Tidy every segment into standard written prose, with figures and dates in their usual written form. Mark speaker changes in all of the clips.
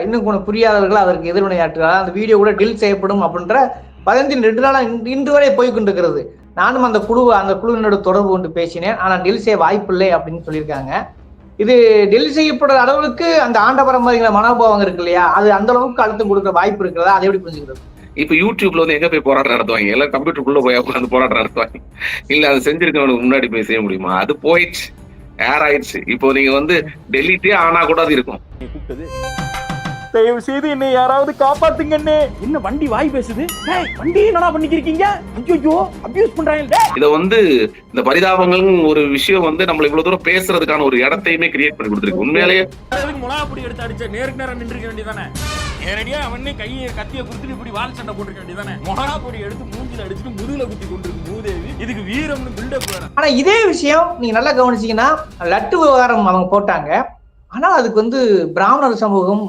Speaker 1: இன்னும் கொஞ்சம் புரியாதவர்கள் அதற்கு எதிர்வினையாற்றுகிறார். அந்த வீடியோ கூட டெலிட் செய்யப்படும் அப்படின்ற வதந்தி 2 நாளா இன்று வரை போய்கொண்டிருக்கிறது. நானும் அந்த குழுவினோட தொடர்பு கொண்டு பேசினேன். ஆனா டெலிட் செய்ய வாய்ப்பில்லை அப்படின்னு சொல்லியிருக்காங்க. இது டெலிட் செய்யப்படுற அளவுக்கு அந்த ஆண்டபரம்பரைங்கிற மனோபாவம் இருக்கு இல்லையா, அது அந்த அளவுக்கு அழுத்தம் கொடுக்க வாய்ப்பு இருக்கிறதா? அதை எப்படி புரிஞ்சுக்கிறது?
Speaker 2: இப்ப யூடியூப்ல வந்து எங்க போய் போராட்டம் நடத்துவாங்க? எல்லாம் கம்ப்யூட்டருக்குள்ள போய் உட்காந்து போராட்டம் நடத்துவாங்க. இல்ல அதை செஞ்சிருக்கவனுக்கு முன்னாடி போய் செய்ய முடியுமா? அது போயிடுச்சு, ஏர் ஆயிடுச்சு. இப்போ நீங்க வந்து டெலிட்டே ஆனா கூட அது இருக்கும்.
Speaker 3: தயவு செய்து என்னை யாராவது காப்பாத்துங்கன்னு. என்ன வண்டி வாய் பேசுது? வண்டி என்னடா பண்ணிக்கிறீங்க? ஐயோ அபியூஸ் பண்றாங்க.
Speaker 2: இத வந்து இந்த பரிதாபங்கள் ஒரு விஷயம் வந்து நம்மள இவ்வளவு தூரம் பேசுறதுக்கான ஒரு இடத்தையுமே கிரியேட் பண்ணி கொடுத்துருக்கு. உண்மையிலேயே
Speaker 3: மிளகா பொடி எடுத்து அடிச்ச நேருக்கு நேரம் நின்றுக்க வேண்டியதானே? நேரடியா அவனே கையை கத்திய குடுத்துட்டு இப்படி வால் சண்டை போட்டுக்க வேண்டியதானே? மிளகா பொடி எடுத்து மூஞ்சில அடிச்சுட்டு முதுகுல குத்தி கொண்டிருக்கு மூதேவி. இதுக்கு வீரம்னு பில்டப் வேற.
Speaker 1: ஆனா இதே விஷயம் நீங்க நல்லா கவனிச்சீங்கன்னா லட்டு விவகாரம் அவங்க போட்டாங்க. ஆனா அதுக்கு வந்து பிராமணர் சமூகம்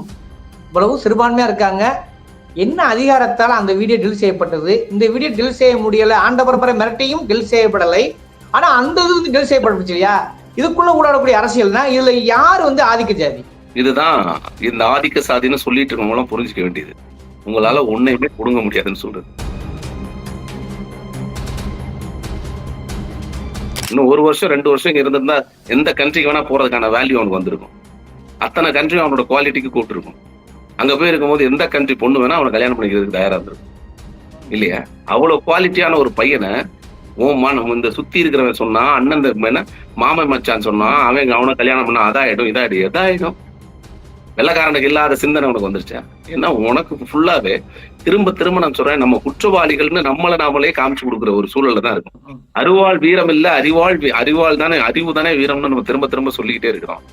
Speaker 1: இவ்வளவு சிறுபான்மையா இருக்காங்க. என்ன அதிகாரத்தால் அந்த வீடியோ டெலிட் செய்யப்பட்டது? இந்த வீடியோ டெலிட் செய்ய முடியல. ஆண்டபரம்பரை மிரட்டியும் டெலிட் செய்யப்படலை. ஆனா அந்த இது வந்து டெலிட் செய்யப்பட்டுச்சு இல்லையா? இதுக்குள்ள ஊடாடக்கூடிய அரசியல்னா இதுல யார் வந்து ஆதிக்க ஜாதி?
Speaker 2: இதுதான் இந்த ஆதிக்க சாதின்னு சொல்லிட்டு இருக்கவங்களும் புரிஞ்சுக்க வேண்டியது. உங்களால ஒன்னையுமே புடுங்க முடியாதுன்னு சொல்றது. இன்னும் 1 வருஷம் 2 வருஷம் இங்க இருந்திருந்தா எந்த கண்ட்ரிக்கு வேணா போறதுக்கான வேல்யூ அவனுக்கு வந்திருக்கும். அத்தனை கண்ட்ரி அவனோட குவாலிட்டிக்கு கூப்பிட்டுருக்கும். அங்க போய் இருக்கும்போது எந்த கண்ட்ரி பொண்ணு வேணா அவனை கல்யாணம் பண்ணிக்கிறதுக்கு தயாரா இருந்திருக்கும் இல்லையா? அவ்வளவு குவாலிட்டியான ஒரு பையனை நம்ம இந்த சுத்தி இருக்கிறவன் சொன்னா, அண்ணன் மாமன் மச்சான் சொன்னா, அவனை கல்யாணம் பண்ணா அதாயிடும் இதாயிடும் எதாயிடும். வெள்ளக்காரனுக்கு இல்லாத சிந்தனை உனக்கு வந்துருச்சா? ஏன்னா உனக்கு ஃபுல்லாவே திரும்ப நான் சொல்றேன், நம்ம குற்றவாளிகள்னு நம்மளை நாமளே காமிச்சு கொடுக்குற ஒரு சூழல்ல தான் இருக்கும். அருவாள் வீரம் இல்ல, அறிவாள் தானே, அறிவு தானே வீரம்னு நம்ம திரும்ப சொல்லிக்கிட்டே இருக்கிறோம்.